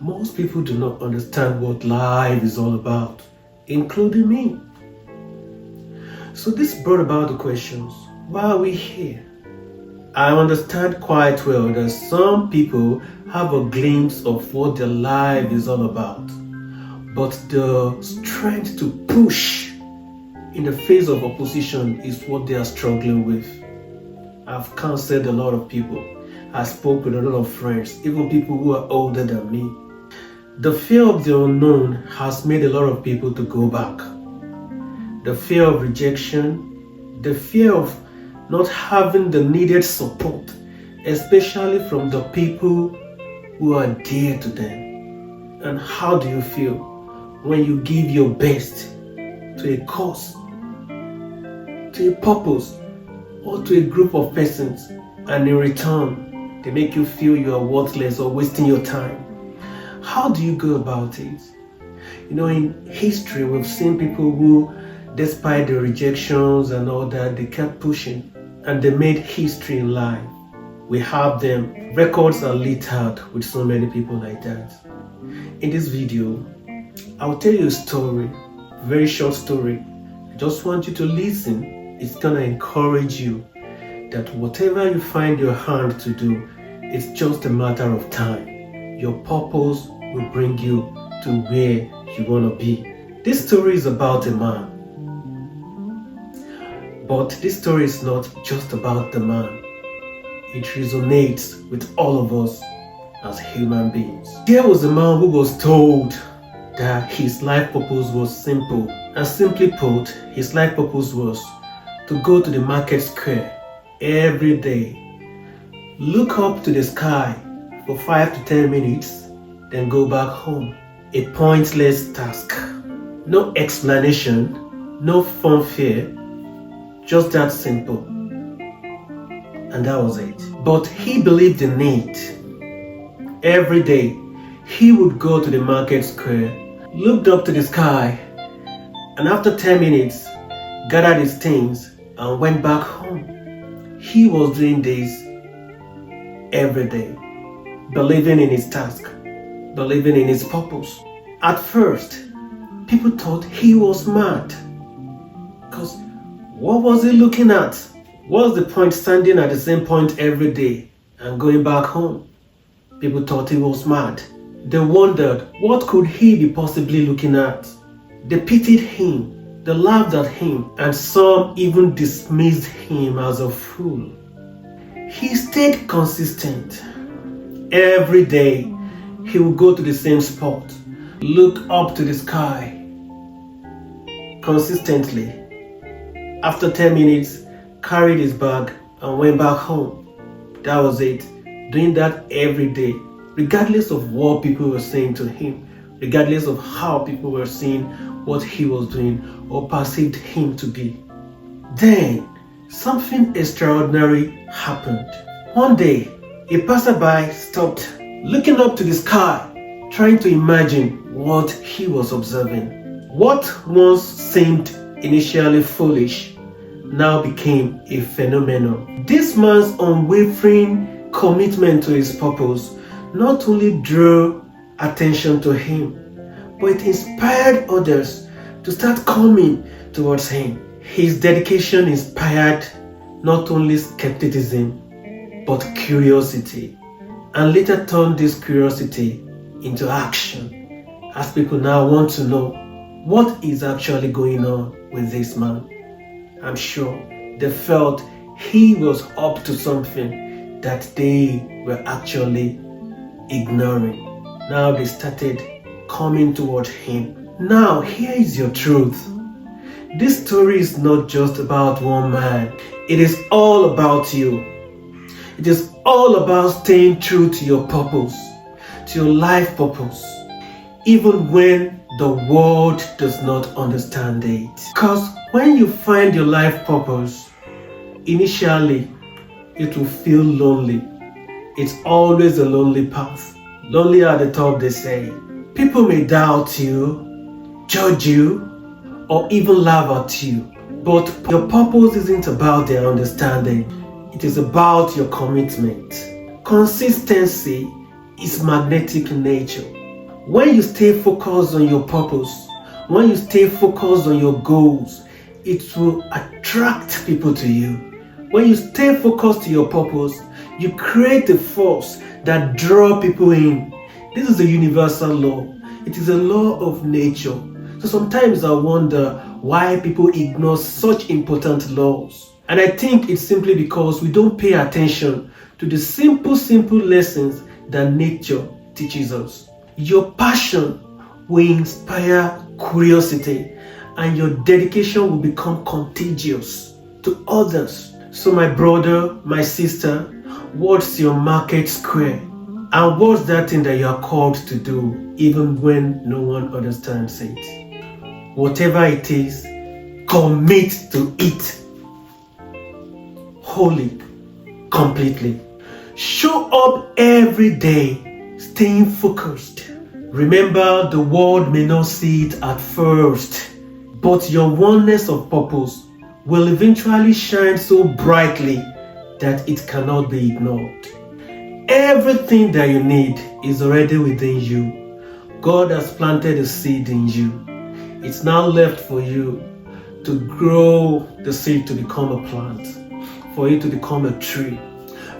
Most people do not understand what life is all about, including me. So this brought about the questions, why are we here? I understand quite well that some people have a glimpse of what their life is all about, but the strength to push in the face of opposition is what they are struggling with. I've counseled a lot of people. I spoke with a lot of friends, even people who are older than me. The fear of the unknown has made a lot of people to go back. The fear of rejection, the fear of not having the needed support, especially from the people who are dear to them. And how do you feel when you give your best to a cause, to a purpose, or to a group of persons, and in return, they make you feel you are worthless or wasting your time? How do you go about it? In history, we've seen people who, despite the rejections and all that, they kept pushing and they made history in life. We have them. Records are littered with so many people like that. In this video, I'll tell you a story, a very short story. I just want you to listen. It's gonna encourage you that whatever you find your hand to do, it's just a matter of time. Your purpose will bring you to where you want to be. This story is about a man. But this story is not just about the man. It resonates with all of us as human beings. There was a man who was told that his life purpose was simple. And simply put, his life purpose was to go to the market square every day, look up to the sky for 5 to 10 minutes, then go back home. A pointless task. No explanation, no fanfare, just that simple. And that was it. But he believed in it. Every day, he would go to the market square, looked up to the sky, and after 10 minutes, gathered his things and went back home. He was doing this every day, believing in his task, believing in his purpose. At first, people thought he was mad. Because what was he looking at? What's the point standing at the same point every day and going back home? People thought he was mad. They wondered, what could he be possibly looking at? They pitied him, they laughed at him, and some even dismissed him as a fool. He stayed consistent. Every day, he would go to the same spot, look up to the sky consistently. After 10 minutes, carried his bag and went back home. That was it. Doing that every day, regardless of what people were saying to him, regardless of how people were seeing what he was doing or perceived him to be. Then, something extraordinary happened. One day, a passerby stopped, looking up to the sky, trying to imagine what he was observing. What once seemed initially foolish now became a phenomenon. This man's unwavering commitment to his purpose not only drew attention to him, but it inspired others to start coming towards him. His dedication inspired not only skepticism, but curiosity, and later turned this curiosity into action, as people now want to know what is actually going on with this man. I'm sure they felt he was up to something that they were actually ignoring. Now they started coming toward him. Now here is your truth. This story is not just about one man. It is all about you. It is all about staying true to your purpose, to your life purpose, even when the world does not understand it. Because when you find your life purpose, initially it will feel lonely. It's always a lonely path. Lonely at the top, they say. People may doubt you, judge you, or even laugh at you. But your purpose isn't about their understanding. It is about your commitment. Consistency is magnetic in nature. When you stay focused on your purpose, when you stay focused on your goals, it will attract people to you. When you stay focused to your purpose, you create a force that draws people in. This is a universal law. It is a law of nature. So sometimes I wonder why people ignore such important laws. And I think it's simply because we don't pay attention to the simple lessons that nature teaches us. Your passion will inspire curiosity, and your dedication will become contagious to others. So my brother, my sister, what's your market square? And what's that thing that you are called to do even when no one understands it? Whatever it is, commit to it wholly, completely. Show up every day, staying focused. Remember, the world may not see it at first, but your oneness of purpose will eventually shine so brightly that it cannot be ignored. Everything that you need is already within you. God has planted a seed in you. It's now left for you to grow the seed to become a plant, for it to become a tree,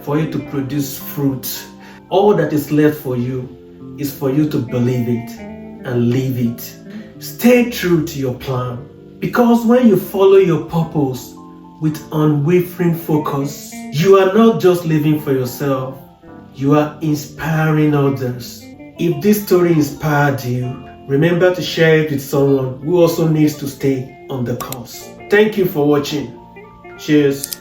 for it to produce fruit. All that is left for you is for you to believe it and live it. Stay true to your plan, because when you follow your purpose with unwavering focus, you are not just living for yourself, you are inspiring others. If this story inspired you, remember to share it with someone who also needs to stay on the course. Thank you for watching. Cheers.